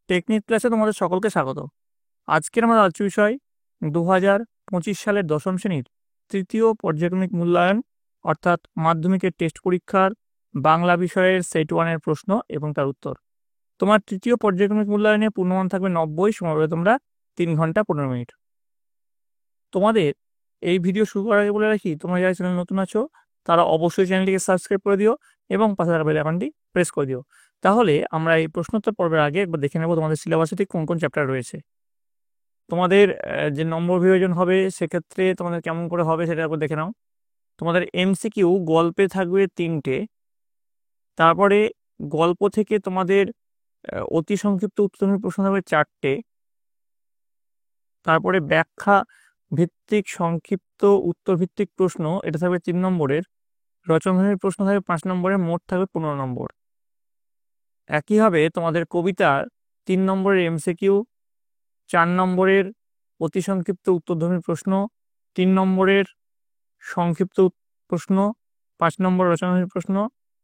Technique ক্লাসে তোমাদের সকলকে স্বাগত। আজকের আমার আলোচ্য বিষয় 2025 সালের দশম শ্রেণীর তৃতীয় পর্যায়ক্রমিক মূল্যায়ন অর্থাৎ মাধ্যমিকের টেস্ট পরীক্ষার বাংলা বিষয়ের সেট 1-এর প্রশ্ন এবং তার উত্তর। তোমার তৃতীয় পর্যায়ক্রমিক মূল্যায়নে পূর্ণমান থাকবে 90, সময় পাবে তোমরা 3 ঘন্টা 15 মিনিট। তোমাদের এই ভিডিও শুরু করার আগে বলে রাখি, তোমরা যারা চ্যানেল নতুন আছো তারা অবশ্যই চ্যানেলটিকে সাবস্ক্রাইব করে দিও এবং পাশে থাকা বেল আইকনটি প্রেস করে দিও। তাহলে আমরা এই প্রশ্নোত্তর পর্বের আগে একবার দেখে নেব তোমাদের সিলেবাসে ঠিক কোন কোন চ্যাপ্টার রয়েছে। তোমাদের যে নম্বর বিভাজন হবে সেক্ষেত্রে তোমাদের কেমন করে হবে সেটা একবার দেখে নাও। তোমাদের এমসিকিউ গল্পে থাকবে 3টে, তারপরে গল্প থেকে তোমাদের অতি সংক্ষিপ্ত উত্তরণের প্রশ্ন থাকবে 4টে, তারপরে ব্যাখ্যা ভিত্তিক সংক্ষিপ্ত উত্তর ভিত্তিক প্রশ্ন এটা থাকবে 3 নম্বরের, রচনাধর্মী প্রশ্ন থাকবে 5 নম্বরের, মোট থাকবে 15 নম্বর। একইভাবে তোমাদের কবিতার 3 নম্বরের এমসিকিউ, 4 নম্বরের অতি সংক্ষিপ্ত উত্তরধর্মী প্রশ্ন, 3 নম্বরের সংক্ষিপ্ত প্রশ্ন, 5 নম্বর রচনাধর্মী প্রশ্ন,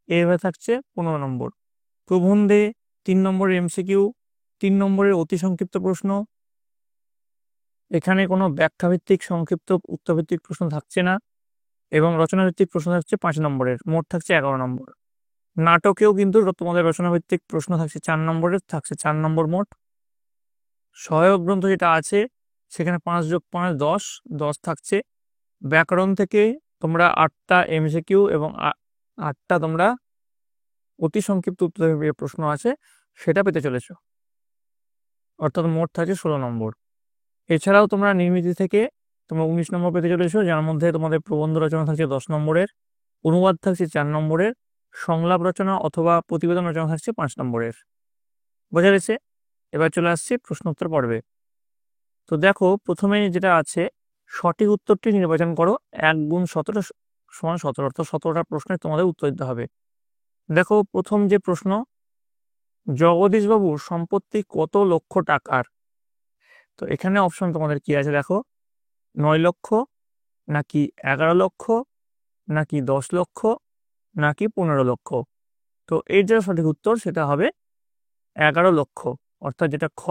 এইভাবে থাকছে 15 নম্বর। প্রবন্ধে 3 নম্বরের এমসিকিউ, 3 নম্বরের অতি সংক্ষিপ্ত প্রশ্ন, এখানে কোনো ব্যাখ্যাভিত্তিক সংক্ষিপ্ত উত্তরভিত্তিক প্রশ্ন থাকছে না, এবং রচনাভিত্তিক প্রশ্ন থাকছে 5 নম্বরের, মোট থাকছে 11 নম্বর। নাটকেও কিন্তু তোমাদের রচনাভিত্তিক প্রশ্ন থাকছে 4 নম্বরের, থাকছে 4 নম্বর মোট। সহায়ক গ্রন্থ যেটা আছে সেখানে 5 + 5 10, 10 থাকছে। ব্যাকরণ থেকে তোমরা 8টা এমসিকিউ এবং 8টা তোমরা অতি সংক্ষিপ্ত উত্তর প্রশ্ন আছে সেটা পেতে চলেছ, অর্থাৎ মোট থাকছে 16 নম্বর। এছাড়াও তোমরা নির্মিতি থেকে তোমরা 19 নম্বর পেতে চলেছ, যার মধ্যে তোমাদের প্রবন্ধ রচনা থাকছে 10 নম্বরের, অনুবাদ থাকছে 4 নম্বরের, সংলাপ রচনা অথবা প্রতিবেদন রচনা থাকছে 5 নম্বরের। বোঝা গেছে? এবার চলে আসছি প্রশ্নোত্তর পর্বে। তো দেখো, প্রথমে যেটা আছে, সঠিক উত্তরটি নির্বাচন করো। 1 × 17 = 17, অর্থাৎ 17টা প্রশ্নের তোমাদের উত্তর দিতে হবে। দেখো, প্রথম যে প্রশ্ন, জগদীশবাবুর সম্পত্তি কত লক্ষ টাকার? তো এখানে অপশন তোমাদের কি আছে দেখো, 9 লক্ষ, নাকি 11 লক্ষ, নাকি 10 লক্ষ, নাকি 15 লক্ষ। তো এর যেটা সঠিক উত্তর সেটা হবে 11 লক্ষ, অর্থাৎ যেটা খ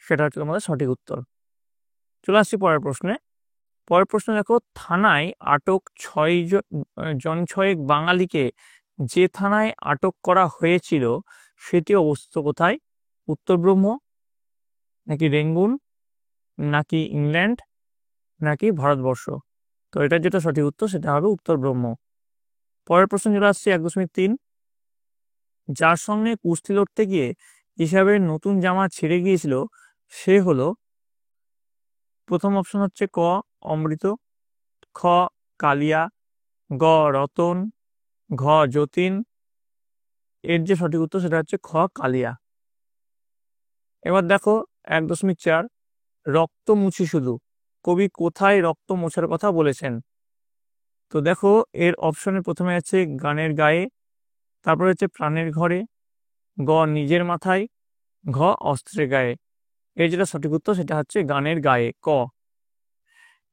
সেটা হচ্ছে তোমাদের সঠিক উত্তর। চলে আসছি পরের প্রশ্নে। পরের প্রশ্ন দেখো, থানায় আটক 6 জন বাঙালিকে যে থানায় আটক করা হয়েছিল সেটি অবস্থিত কোথায়? উত্তর ব্রহ্ম, নাকি রেঙ্গুন, নাকি ইংল্যান্ড, নাকি ভারতবর্ষ। তো এটার যেটা সঠিক উত্তর সেটা হবে উত্তর ব্রহ্ম। পরের প্রশ্ন চলে আসছে 1.3, যার সঙ্গে কুস্তি লড়তে গিয়ে হিসাবের নতুন জামা ছেড়ে গিয়েছিল সে হলো, প্রথম অপশন হচ্ছে ক অমৃত, খ কালিয়া, গ রতন, ঘ যতীন। এর যে সঠিক উত্তর সেটা হচ্ছে খ কালিয়া। এবার দেখো 1.4, রক্ত মুছি শুধু, কবি কোথায় রক্ত মোছার কথা বলেছেন? তো দেখো, এর অপশনের প্রথমে আছে গানের গায়ে, তারপরে হচ্ছে প্রাণের ঘরে, গ নিজের মাথায়, ঘ অস্ত্রের গায়ে। এর যেটা সঠিক উত্তর সেটা হচ্ছে গানের গায়ে, ক।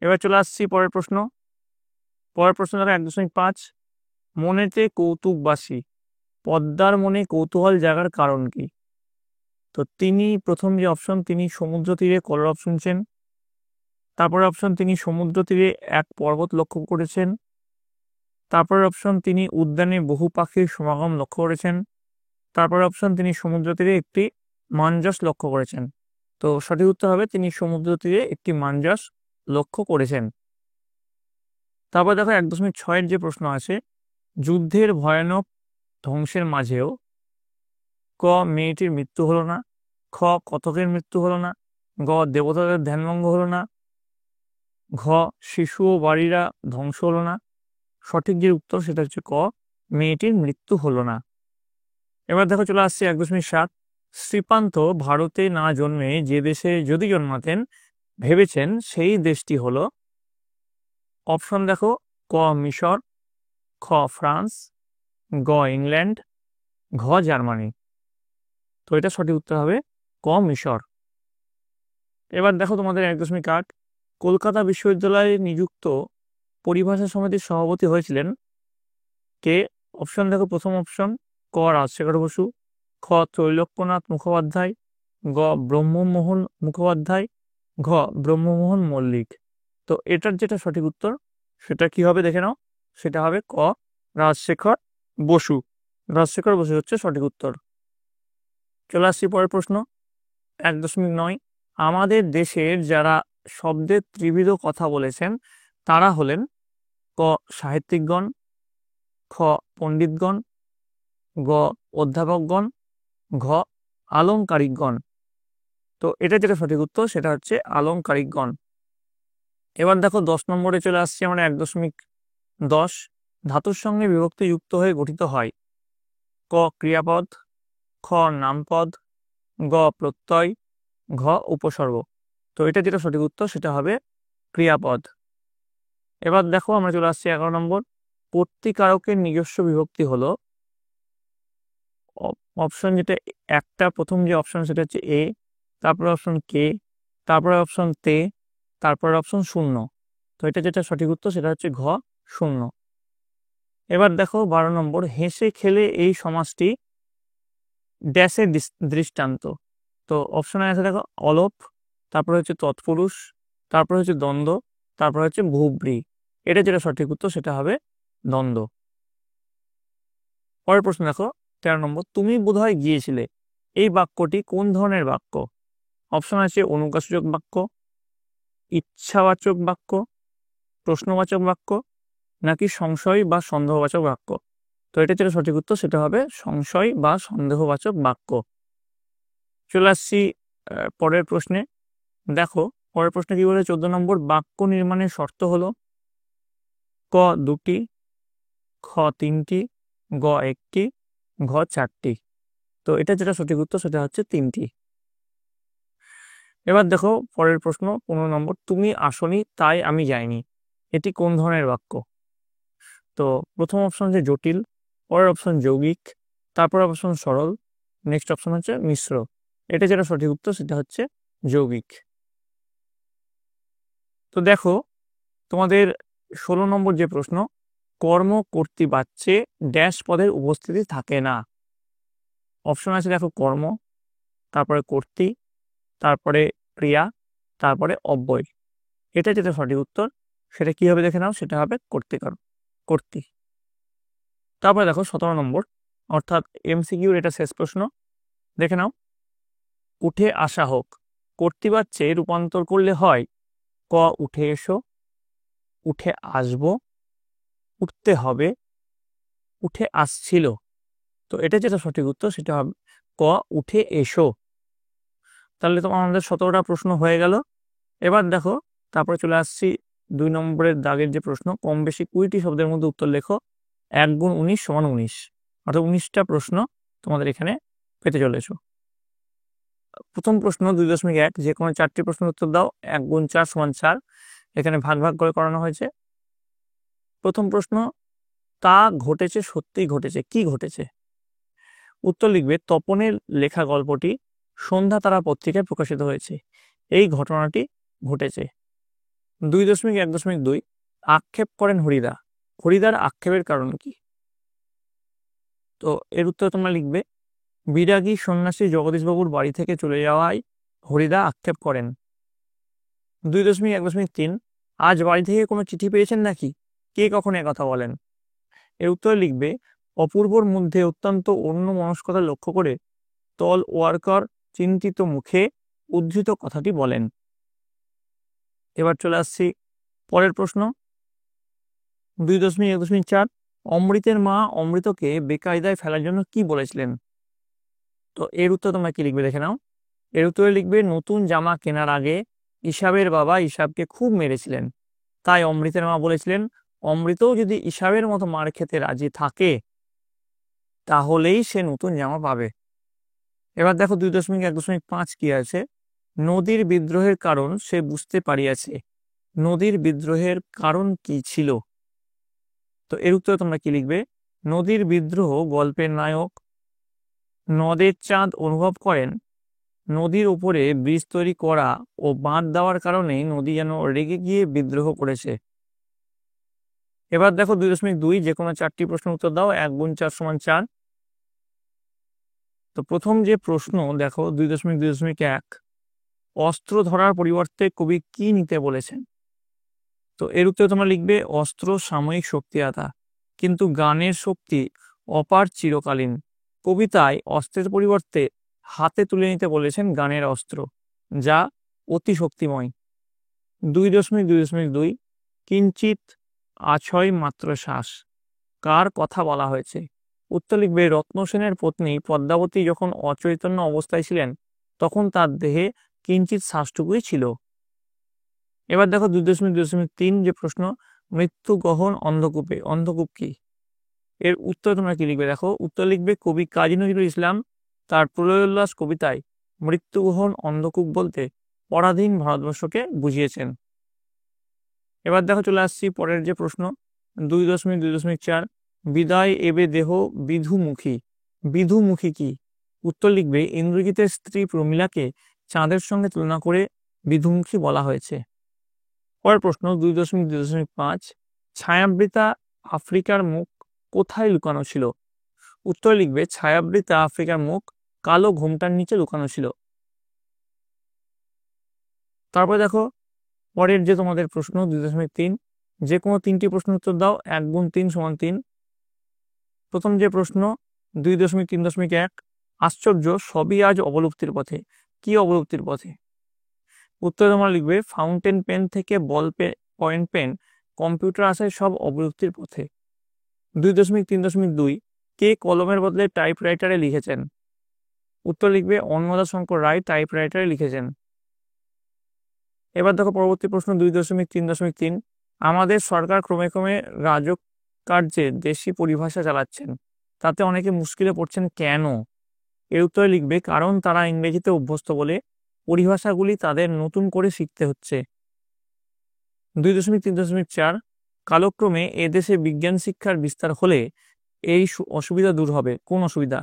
এবার চলে আসছি পরের প্রশ্ন। পরের প্রশ্ন দেখো 1.5, মনেতে কৌতুকবাসী, পদ্মার মনে কৌতূহল জাগার কারণ কি? তো তিনি, প্রথম যে অপশন, তিনি সমুদ্র তীরে কলরব শুনছেন। তারপরে অপশন, তিনি সমুদ্র তীরে এক পর্বত লক্ষ্য করেছেন। তারপরে অপশন, তিনি উদ্যানে বহু পাখির সমাগম লক্ষ্য করেছেন। তারপরে অপশন, তিনি সমুদ্র তীরে একটি মাঞ্জস লক্ষ্য করেছেন। তো সঠিক উত্তর হবে তিনি সমুদ্র তীরে একটি মাঞ্জস লক্ষ্য করেছেন। তারপর দেখো 1.6 যে প্রশ্ন আছে, যুদ্ধের ভয়ানক ধ্বংসের মাঝেও ক মেয়েটির মৃত্যু হলো না, খ কতকের মৃত্যু হলো না, গ দেবতাদের ধ্যানভঙ্গ হলো না, ঘ শিশু ও বাড়িরা ধ্বংস হলো না। সঠিক যে উত্তর সেটা হচ্ছে ক মেয়েটির মৃত্যু হলো না। এবার দেখো চলে আসছে 1.7, শ্রীপান্ত ভারতে না জন্মে যে দেশে যদি জন্মাতেন ভেবেছেন সেই দেশটি হলো, অপশন দেখো, ক মিশর, খ ফ্রান্স, গ ইংল্যান্ড, ঘ জার্মানি। তো এটা সঠিক উত্তর হবে ক মিশর। এবার দেখো তোমাদের 1.8, কলকাতা বিশ্ববিদ্যালয়ে নিযুক্ত পরিভাষা সমিতির সভাপতি হয়েছিলেন কে? অপশন দেখো, প্রথম অপশন ক রাজশেখর বসু, খ ত্রৈলোক্যনাথ মুখোপাধ্যায়, গ ব্রহ্মমোহন মুখোপাধ্যায়, ঘ ব্রহ্মমোহন মল্লিক। তো এটার যেটা সঠিক উত্তর সেটা কি হবে দেখে নাও, সেটা হবে ক রাজশেখর বসু। রাজশেখর বসু হচ্ছে সঠিক উত্তর। চলে আসছি পরের প্রশ্ন 1.9। আমাদের দেশের যারা শব্দের ত্রিবিধ কথা বলেছেন তারা হলেন ক সাহিত্যিকগণ, খ পণ্ডিতগণ, গ অধ্যাপকগণ, ঘ আলংকারিকগণ। তো এটা যেটা সঠিক উত্তর সেটা হচ্ছে আলংকারিকগণ। এবার দেখো 10 নম্বরে চলে আসছে আমরা 1.10। ধাতুর সঙ্গে বিভক্তি যুক্ত হয়ে গঠিত হয় ক ক্রিয়াপদ, খ নামপদ, গ প্রত্যয়, ঘ উপসর্গ। তো এটা যেটা সঠিক উত্তর সেটা হবে ক্রিয়াপদ। এবার দেখো আমরা চলে আসছি 11 নম্বর। কর্তৃকারকের নিজস্ব বিভক্তি হলো অপশন যেটা একটা, প্রথম যে অপশন সেটা হচ্ছে এ, তারপরে অপশন কে, তারপরে অপশন তে, তারপরে অপশন শূন্য। তো এটা যেটা সঠিক উত্তর সেটা হচ্ছে ঘ শূন্য। এবার দেখো 12 নম্বর। হেসে খেলে এই সমাজটি ড্যাশের দৃষ্টান্ত। তো অপশনে আছে দেখো অলপ, তারপরে হচ্ছে তৎপুরুষ, তারপরে হচ্ছে দ্বন্দ্ব, তারপরে হচ্ছে বহুব্রী। এটা যেটা সঠিক উত্তর সেটা হবে দ্বন্দ্ব। পরের প্রশ্ন দেখো 13 নম্বর। তুমি বোধহয় গিয়েছিলে, এই বাক্যটি কোন ধরনের বাক্য? অপশন আছে অনুজ্ঞাসূচক বাক্য, ইচ্ছাবাচক বাক্য, প্রশ্নবাচক বাক্য, নাকি সংশয় বা সন্দেহবাচক বাক্য। তো এটা যেটা সঠিক উত্তর সেটা হবে সংশয় বা সন্দেহবাচক বাক্য। চলে আসছি পরের প্রশ্নে। দেখো পরের প্রশ্নে কি বলে 14 নম্বর। বাক্য নির্মাণের শর্ত হলো ক 2টি, খ 3টি, গ 1টি, ঘ 4টি। তো এটা যেটা সঠিক উত্তর সেটা হচ্ছে 3টি। এবার দেখো পরের প্রশ্ন 15 নম্বর। তুমি আসনি তাই আমি যাইনি, এটি কোন ধরনের বাক্য? তো প্রথম অপশন হচ্ছে জটিল, পরের অপশন যৌগিক, তারপর অপশন সরল, নেক্সট অপশন হচ্ছে মিশ্র। এটা যেটা সঠিক উত্তর সেটা হচ্ছে যৌগিক। তো দেখো তোমাদের 16 নম্বর যে প্রশ্ন, কর্ম কর্তৃবাচ্যে ড্যাশ পদের উপস্থিতি থাকে না। অপশন আছে দেখো কর্ম, তারপরে কর্তৃ, তারপরে ক্রিয়া, তারপরে অব্যয়। এটা যেটা সঠিক উত্তর সেটা কি হবে দেখে নাও, সেটা হবে কর্তৃ। তারপরে দেখো 17 নম্বর, অর্থাৎ এমসিকিউর এটা শেষ প্রশ্ন, দেখে নাও। উঠে আসা হোক কর্তৃবাচ্যে রূপান্তর করলে হয় ক উঠে এসো, উঠে আসবো, উঠতে হবে, উঠে আসছিল। তো এটা যেটা সঠিক উত্তর সেটা হবে ক উঠে এসো। তাহলে তো আমাদের 17টা প্রশ্ন হয়ে গেল। এবার দেখো তারপরে চলে আসছি 2 নম্বরের দাগের যে প্রশ্ন, কম বেশি 20টি শব্দের মধ্যে উত্তর লেখো 1 গুণ 19 সমান 19। অর্থাৎ 19টা প্রশ্ন তোমাদের এখানে পেতে চলেছো। প্রথম প্রশ্ন 2.1, যে কোনো 4টি প্রশ্নের উত্তর দাও। 1 গুণ 4 সমান 4। এখানে ভাগ ভাগ করে করানো হয়েছে। প্রথম প্রশ্ন, তা ঘটেছে সত্যিই ঘটেছে, কি ঘটেছে? উত্তর লিখবে তপনের লেখা গল্পটি সন্ধ্যা তারা পত্রিকায় প্রকাশিত হয়েছে, এই ঘটনাটি ঘটেছে। 2.1.2 আক্ষেপ করেন হরিদা, হরিদার আক্ষেপের কারণ কি? তো এর উত্তর তোমরা লিখবে বিরাগী সন্ন্যাসী জগদীশবাবুর বাড়ি থেকে চলে যাওয়ায় হরিদা আক্ষেপ করেন। 2.1.3 আজ বাড়ি থেকে কোনো চিঠি পেয়েছেন নাকি, কে কখন কথা বলেন? এর উত্তর লিখবে অপূর্বর মধ্যে অত্যন্ত অন্যমনস্কতা লক্ষ্য করে তল ওয়ার্কার চিন্তিত মুখে উদ্ধৃত কথাটি বলেন। এবার চলে আসছি পরের প্রশ্ন 2.1.4 অমৃতের মা অমৃতকে বেকায়দায় ফেলার জন্য কি বলেছিলেন? তো এর উত্তর তোমরা কি লিখবে দেখে নাও। এর উত্তরে লিখবে নতুন জামা কেনার আগে ইসাবের বাবা ইসাবকে খুব মেরেছিলেন, তাই অমৃতের মা বলেছিলেন অমৃতও যদি ইসাবের মতো মার খেতে রাজি থাকে তাহলেই সে নতুন জামা পাবে। এবার দেখো 2.1.5 কি আছে, নদীর বিদ্রোহের কারণ সে বুঝতে পারিয়াছে, নদীর বিদ্রোহের কারণ কি ছিল? তো এর উত্তরে তোমরা কি লিখবে নদীর বিদ্রোহ গল্পের নায়ক নদের চাঁদ অনুভব করেন নদীর উপরে ব্রিজ তৈরি করা ও বাঁধ দেওয়ার কারণে নদী যেন রেগে গিয়ে বিদ্রোহ করেছে। এবার দেখো 2.2 যে কোনো 4টি প্রশ্নের উত্তর দাও। 1 গুণ 4 সমান 4। তো প্রথম যে প্রশ্ন দেখো 2.2.1, অস্ত্র ধরার পরিবর্তে কবি কি নিতে বলেছেন? তো এর উত্তরে তোমরা লিখবে অস্ত্র সাময়িক শক্তি আতা, কিন্তু গানের শক্তি অপার চিরকালীন। কবিতায় অস্ত্রের পরিবর্তে হাতে তুলে নিতে বলেছেন গানের অস্ত্র, যা অতি শক্তিময়। 2.2.2, কিঞ্চিত আছয় মাত্র শ্বাস, কার কথা বলা হয়েছে? উত্তর লিখবে রত্ন সেনের পত্নী পদ্মাবতী যখন অচৈতন্য অবস্থায় ছিলেন তখন তার দেহে কিঞ্চিত শ্বাসটুকুই ছিল। এবার দেখো 2.2.3 যে প্রশ্ন, মৃত্যু গহন অন্ধকূপে, অন্ধকূপ কি? এর উত্তর তোমরা কি লিখবে? দেখো উত্তর লিখবে কবি কাজী নজরুল ইসলাম তার প্রলয়োল্লাস কবিতায় মৃত্যুগহন অন্ধকূপ বলতে পরাধীন ভারতবর্ষকে বুঝিয়েছেন। এবার দেখো চলে আসছি পরের যে প্রশ্ন 2.2.4, বিদায় এবে দেহ বিধুমুখী, বিধুমুখী কি? উত্তর লিখবে ইন্দ্রজিতের স্ত্রী প্রমীলাকে চাঁদের সঙ্গে তুলনা করে বিধুমুখী বলা হয়েছে। পরের প্রশ্ন 2.2.5, ছায়াবৃতা আফ্রিকার মুখ কোথায় লুকানো ছিল? উত্তর লিখবে ছায়াবৃতা আফ্রিকার মুখ কালো ঘোমটার নিচে লুকানো ছিল। তারপর দেখো পরের যে তোমাদের প্রশ্ন 2.3, যে কোনো 3টি প্রশ্ন উত্তর দাও, 1 গুণ 3 সমান 3। প্রথম যে প্রশ্ন 2.3.1, আশ্চর্য সবই আজ অবলুপ্তির পথে, কি অবলুপ্তির পথে? উত্তর তোমরা লিখবে ফাউন্টেন পেন থেকে বল পয়েন্ট পেন, কম্পিউটার আসায় সব অবলুপ্তির পথে। 2.3.2, কে কলমের বদলে টাইপরাইটারে লিখেছেন? উত্তর লিখবে অন্নদা শঙ্কর রায় টাইপরাইটারে লিখেছেন। এবার দেখো পরবর্তী প্রশ্ন 2.3.3, আমাদের সরকার ক্রমে ক্রমে রাজকার্যে দেশি পরিভাষা চালাচ্ছেন, তাতে অনেকে মুশকিলে পড়ছেন কেন? এর উত্তরে লিখবে কারণ তারা ইংরেজিতে অভ্যস্ত বলে পরিভাষাগুলি তাদের নতুন করে শিখতে হচ্ছে। 2.3.4, কালক্রমে এদেশে বিজ্ঞান শিক্ষার বিস্তার হলে এই অসুবিধা দূর হবে, কোন অসুবিধা?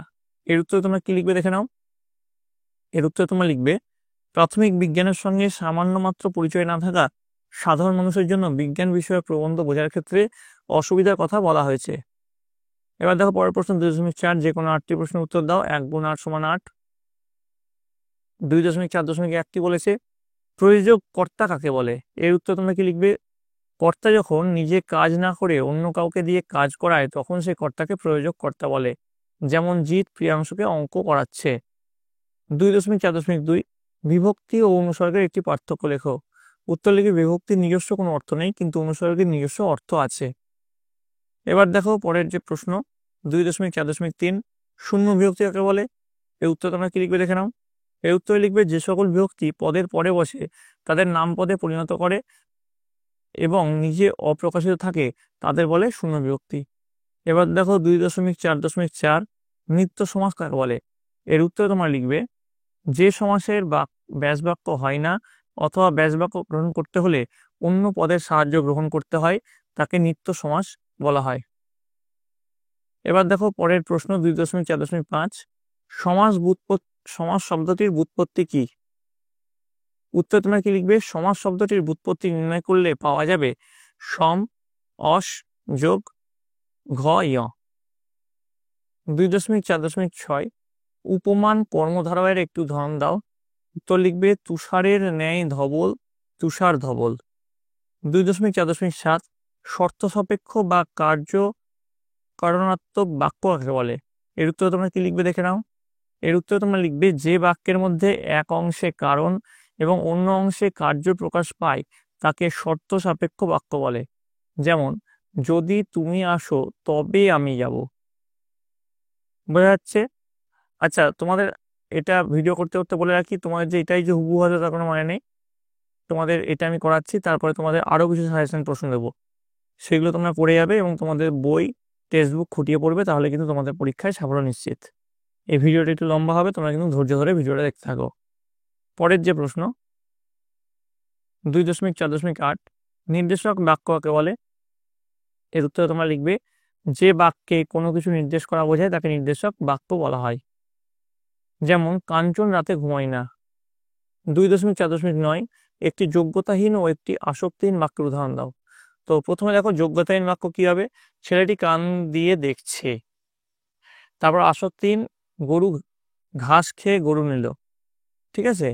এর উত্তরে তোমরা কি লিখবে দেখে নাও। এর উত্তরে তোমরা লিখবে প্রাথমিক বিজ্ঞানের সঙ্গে সামান্য মাত্র পরিচয় না থাকা সাধারণ মানুষের জন্য বিজ্ঞান বিষয়ক প্রবন্ধ বোঝার ক্ষেত্রে অসুবিধার কথা বলা হয়েছে। এবার দেখো পরের প্রশ্ন 2.4, যে কোনো 8টি প্রশ্নের উত্তর দাও, 1 গুণ 8 সমান 8। 2.4.1 কি বলেছে? প্রয়োজক কর্তা কাকে বলে? এর উত্তর তোমরা কি লিখবে? কর্তা যখন নিজে কাজ না করে অন্য কাউকে দিয়ে কাজ করায় তখন সে কর্তাকে প্রয়োজক কর্তা বলে। যেমন জিৎ প্রিয়াংশুকে অঙ্ক করাচ্ছে। 2.4.2, বিভক্তি ও অনুসর্গের একটি পার্থক্য লেখো। উত্তর লিখবে বিভক্তির নিজস্ব কোনো অর্থ নেই, কিন্তু অনুসর্গের নিজস্ব অর্থ আছে। এবার দেখো পরের যে প্রশ্ন 2.4.3, শূন্য বিভক্তি কাকে বলে? এর উত্তর তোমরা কি লিখবে দেখে নাও। এর উত্তরে লিখবে যে সকল বিভক্তি পদের পরে বসে তাদের নাম পদে পরিণত করে এবং নিজে অপ্রকাশিত থাকে তাদের বলে শূন্য বিভক্তি। এবার দেখো 2.4.4, নিত্য সমাস কাকে বলে? এর উত্তরে তোমরা লিখবে যে সমাসের ব্যাস বাক্য হয় না অথবা ব্যাস বাক্য গ্রহণ করতে হলে অন্য পদের সাহায্য গ্রহণ করতে হয় তাকে নিত্য সমাস বলা হয়। এবার দেখো পরের প্রশ্ন 2.4.5, সমাস শব্দটির ব্যুৎপত্তি কি? উত্তর তোমরা কি লিখবে? সমাস শব্দটির ব্যুৎপত্তি নির্ণয় করলে পাওয়া যাবে সম, অস যোগ ঘ য়। 2.4.6, উপমান কর্মধারয়ের একটু উদাহরণ দাও। উত্তর লিখবে তুষারের ন্যায় ধবল, তুষার ধবল। 2.4.7, শর্ত সাপেক্ষ বা কার্য কারণাত্মক বাক্য কাকে বলে? এর উত্তর তোমরা কি লিখবে দেখে নাও। এর উত্তর তোমরা লিখবে যে বাক্যের মধ্যে এক অংশে কারণ এবং অন্য অংশে কার্য প্রকাশ পায় তাকে শর্ত সাপেক্ষ বাক্য বলে। যেমন যদি তুমি আসো তবে আমি যাব। বোঝা যাচ্ছে? আচ্ছা তোমাদের এটা ভিডিও করতে করতে বলে রাখি, তোমাদের যে এটাই যে হুবহু হবে তার কোনো মানে নেই। তোমাদের এটা আমি করাচ্ছি, তারপরে তোমাদের আরো কিছু সাজেশন প্রশ্ন দেবো, সেগুলো তোমরা পড়ে যাবে এবং তোমাদের বই টেক্সট বুক খুঁটিয়ে পড়বে, তাহলে কিন্তু তোমাদের পরীক্ষায় সাফল্য নিশ্চিত। এই ভিডিওটা একটু লম্বা হবে, তোমরা কিন্তু ধৈর্য ধরে ভিডিওটা দেখতে থাকো। পরের যে প্রশ্ন 2.4.8, নির্দেশক বাক্য কাকে বলে? এর উত্তরে তোমরা লিখবে যে বাক্যে কোনো কিছু নির্দেশ করা বোঝায় তাকে নির্দেশক বাক্য বলা হয়। যেমন কাঞ্চন রাতে ঘুমায় না। 2.4.9, একটি যোগ্যতাহীন ও একটি আসক্তিহীন বাক্যের উদাহরণ দাও। তো প্রথমে দেখো যোগ্যতাহীন বাক্য কি হবে? ছেলেটি কান দিয়ে দেখছে। তারপর আসক্তিহীন, গরু ঘাস খেয়ে গরু নিল। ঠিক আছে,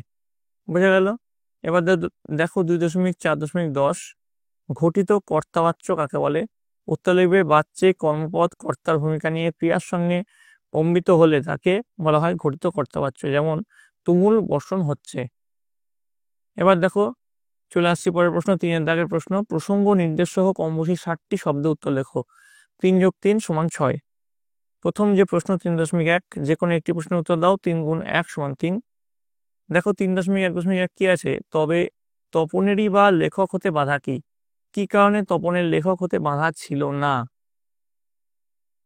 বোঝা গেল। এবার দেখো 2.4.10 ঘটিত কর্তাবাচ্য কাকে বলে? উত্তর লিখবে বাচ্চে কর্মপদ কর্তার ভূমিকা নিয়ে ক্রিয়ার সঙ্গে অম্বিত হলে তাকে বলা হয় ঘটিত কর্তাবাচ্য। যেমন তুমুল বর্ষণ হচ্ছে। এবার দেখো চলে আসছি পরের প্রশ্ন, 3 দাগের প্রশ্ন। প্রসঙ্গ নির্দেশ সহ কম বেশি 60টি শব্দে উত্তর লেখো। 3 + 3 = 6। প্রথম যে প্রশ্ন 3.1, যে কোনো একটি প্রশ্নের উত্তর দাও। 3 × 1 = 3। দেখো 3.1.1 কি আছে? তবে তপনেরই বা লেখক হতে বাধা কি? কি কারণে তপনের লেখক হতে বাধা ছিল না?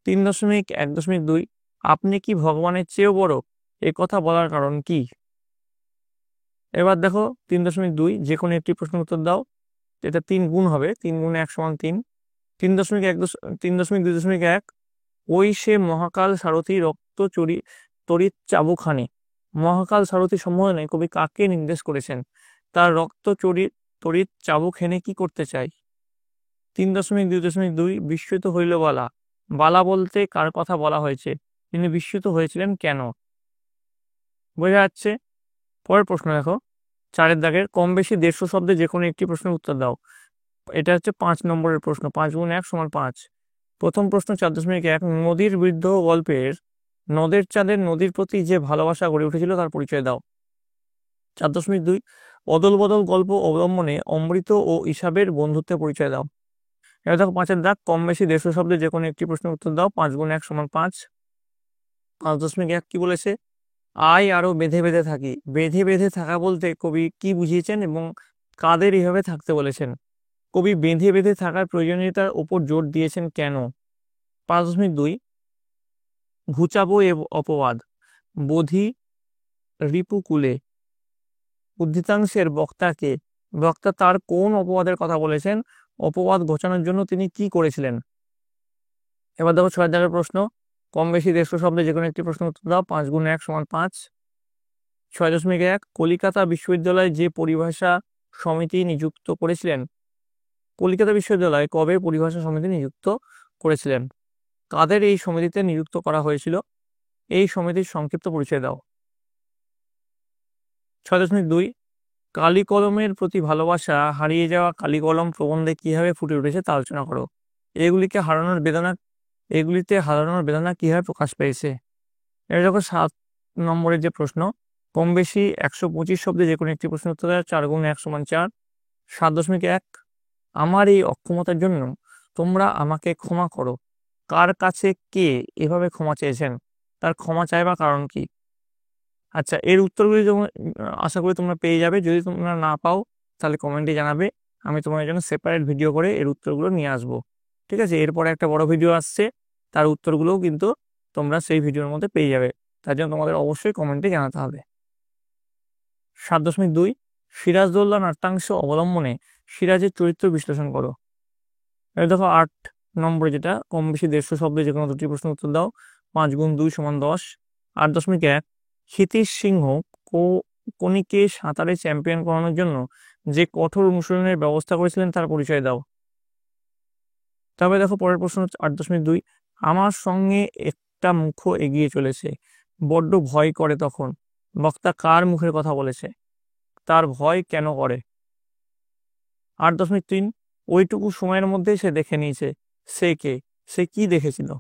3.1.2 আপনি কি ভগবানের চেয়েও বড়? এ কথা বলার কারণ কি? এবার দেখো 3.2, যে কোনো একটি প্রশ্নের উত্তর দাও। এটা 3 গুণ হবে, 3 × 1 = 3। 3.2.1 ওই সে মহাকাল সারথি রক্ত তড়িৎ চাবুখানে। মহাকাল সারথি সম্বোধনে কবি কাকে নির্দেশ করেছেন? তার রক্ত তড়িৎ চাবুক হেনে কি করতে চাই? 3.2.2 বিস্মিত হইল বালা। বালা বলতে কার কথা বলা হয়েছে? তিনি বিস্মিত হয়েছিলেন কেন? বোঝা যাচ্ছে। পরের প্রশ্ন দেখো 4 দাগের, কম বেশি 150 শব্দে যে কোনো একটি প্রশ্নের উত্তর দাও। এটা হচ্ছে 5 নম্বরের প্রশ্ন। 5 × 1 = 5। প্রথম প্রশ্ন 4.1 নদীর বৃদ্ধ গল্পের নদের চাঁদের নদীর প্রতি যে ভালোবাসা গড়ে উঠেছিল তার পরিচয় দাও। 4.2 অদল বদল গল্প অবলম্বনে অমৃত ও ইসাবের বন্ধুত্বের পরিচয় দাও। এবার দেখো 5 দাগ, কম বেশি 150 শব্দে যে কোনো একটি প্রশ্নের উত্তর দাও। 5 × 1 = 5। 5.1 কি বলেছে? আয় আরো বেঁধে বেঁধে থাকি। বেঁধে বেঁধে থাকা বলতে কবি কি বুঝিয়েছেন এবং কাদের এইভাবে থাকতে বলেছেন? কবি বেঁধে বেঁধে থাকার প্রয়োজনীয়তার উপর জোর দিয়েছেন কেন? 5.2 ঘুচাবো অপবাদ বোধি রিপুকুলে। উদ্ধৃতাংশের বক্তাকে বক্তা তার কোন অপবাদের কথা বলেছেন? অপবাদ ঘোচানোর জন্য তিনি কি করেছিলেন? এবার দেখো 6 দাগের প্রশ্ন, কম বেশি 150 শব্দে যে কোনো একটি প্রশ্ন উত্তর দাও। 5 × 1 = 5। 6.1 কলিকাতা বিশ্ববিদ্যালয় যে পরিভাষা সমিতি নিযুক্ত করেছিলেন। কলিকাতা বিশ্ববিদ্যালয় কবে পরিভাষা সমিতি নিযুক্ত করেছিলেন? কাদের এই সমিতিতে নিযুক্ত করা হয়েছিল? এই সমিতির সংক্ষিপ্ত পরিচয় দাও। 6.2 কালি কলমের প্রতি ভালোবাসা হারিয়ে যাওয়া কালি কলম প্রবন্ধে কিভাবে ফুটে উঠেছে তা আলোচনা করো। এগুলিতে হারানোর বেদনা কিভাবে প্রকাশ পেয়েছে? এটা যখন 7 নম্বরের যে প্রশ্ন, কম বেশি 125 শব্দে যে কোনো একটি প্রশ্ন উত্তর দেওয়া। 4 × 1 = 4। 7.1 আমার এই অক্ষমতার জন্য তোমরা আমাকে ক্ষমা করো। কার কাছে কে এভাবে ক্ষমা চেয়েছেন? তার ক্ষমা চাইবার কারণ কি? আচ্ছা, এর উত্তরগুলি আশা করি তোমরা পেয়ে যাবে। যদি তোমরা না পাও তাহলে কমেন্টে জানাবে, আমি তোমাদের জন্য সেপারেট ভিডিও করে এর উত্তরগুলো নিয়ে আসবো। ঠিক আছে, এরপরে একটা বড় ভিডিও আসছে, তার উত্তরগুলোও কিন্তু তোমরা সেই ভিডিওর মধ্যে পেয়ে যাবে। তার জন্য তোমাদের অবশ্যই কমেন্টে জানাতে হবে। 7.2 সিরাজদৌল্লা নাট্যাংশ অবলম্বনে সিরাজের চরিত্র বিশ্লেষণ করো। এবার দেখো 8 নম্বরে যেটা, কম বেশি 150 শব্দে যে কোনো দুটি প্রশ্ন উত্তর দাও। 5 × 2 = 10। 8.1 ক্ষিতীশ সিংহ কোনিকে সাঁতারে চ্যাম্পিয়ন করানোর জন্য যে কঠোর অনুশীলনের ব্যবস্থা করেছিলেন তার পরিচয় দাও। তবে দেখো পরের প্রশ্ন 8.2 আমার সঙ্গে একটা মুখ এগিয়ে চলেছে, বড্ড ভয় করে তখন। বক্তা কার মুখের কথা বলেছে? তার ভয় কেন করে? 8.3 ওইটুকু সময়ের মধ্যে সে দেখে নিয়েছে। সে কে? সে কি দেখেছিল?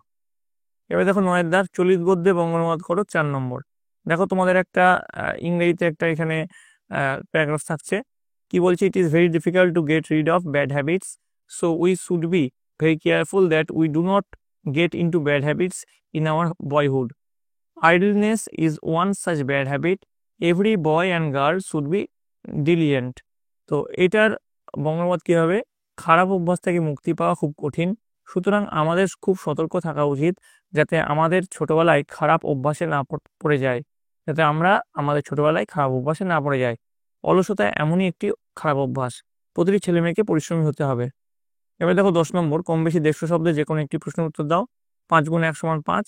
এবার দেখো 9 দাগ, চলিত গদ্যে বঙ্গানুবাদ করো। 4 নম্বর। দেখো তোমাদের একটা ইংরেজিতে একটা এখানে প্যারাগ্রাফ থাকছে। কি বলছে? It is very difficult to get rid of bad habits, so we should be very careful that we do not get into bad habits in our boyhood. Idleness is one such bad habit, every boy and girl should be diligent. তো এটার বঙ্গানুবাদ কি হবে? খারাপ অভ্যাস থেকে মুক্তি পাওয়া খুব কঠিন, সুতরাং আমাদের খুব সতর্ক থাকা উচিত যাতে আমাদের ছোটবেলায় খারাপ অভ্যাসে না পড়ে যায়, যাতে আমরা আমাদের ছোটবেলায় খারাপ অভ্যাসে না পড়ে যাই। অলসতা এমনই একটি খারাপ অভ্যাস, প্রতিটি ছেলে মেয়েকে পরিশ্রমী হতে হবে। এবার দেখো 10 নম্বর, কম বেশি 150 শব্দে যে কোনো একটি প্রশ্নের উত্তর দাও। 5 × 1 = 5।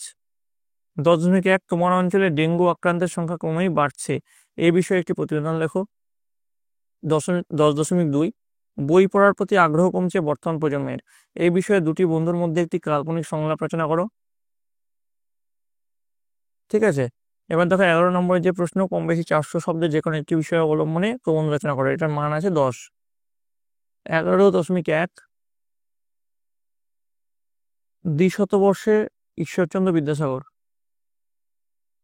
10.1 তোমার অঞ্চলে ডেঙ্গু আক্রান্তের সংখ্যা ক্রমেই বাড়ছে, এই বিষয়ে একটি প্রতিবেদন লেখো। 10.2 বই পড়ার প্রতি আগ্রহ কমছে বর্তমান প্রজন্মের, এই বিষয়ে দুটি বন্ধুর মধ্যে একটি কাল্পনিক সংলাপ রচনা করো। ঠিক আছে, এবার দেখো 11 নম্বরের যে প্রশ্ন, কম বেশি 400 শব্দের যে কোনো একটি বিষয় অবলম্বনে প্রবন্ধ রচনা করে, এটার মান আছে 10। 11.1 দ্বিশতবর্ষে ঈশ্বরচন্দ্র বিদ্যাসাগর।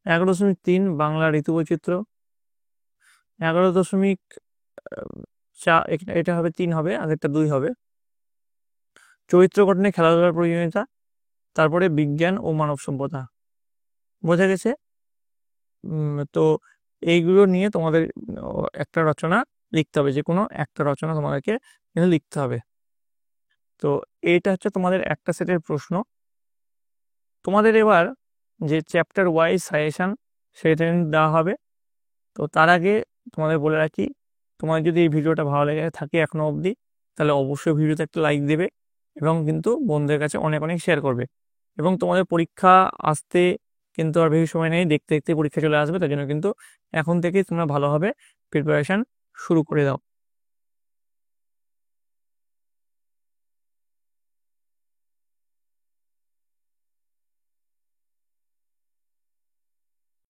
11.3 বাংলা ঋতু বৈচিত্র্য। 11.4 এটা হবে 3 হবে, আগেরটা 2 হবে। চরিত্র গঠনে খেলাধুলার প্রয়োজনীয়তা, তারপরে বিজ্ঞান ও মানব সভ্যতা। বোঝা গেছে? তো এইগুলো নিয়ে তোমাদের একটা রচনা লিখতে হবে, যে কোনো একটা রচনা তোমাদেরকে কিন্তু লিখতে হবে। তো এইটা হচ্ছে তোমাদের একটা সেটের প্রশ্ন। তোমাদের এবার যে চ্যাপ্টার ওয়াইজ সাজেশন সেটা দেওয়া হবে। তো তার আগে তোমাদের বলে রাখি, তোমাদের যদি এই ভিডিওটা ভালো লেগে থাকে এখনো অবধি, তাহলে অবশ্যই ভিডিওতে একটা লাইক দেবে এবং কিন্তু বন্ধুদের কাছে অনেক অনেক শেয়ার করবে। এবং তোমাদের পরীক্ষা আসতে কিন্তু আর বেশি সময় নেই, দেখতে দেখতে পরীক্ষা চলে আসবে, তাই জন্য কিন্তু এখন থেকেই তোমরা ভালোভাবে প্রিপারেশন শুরু করে দাও।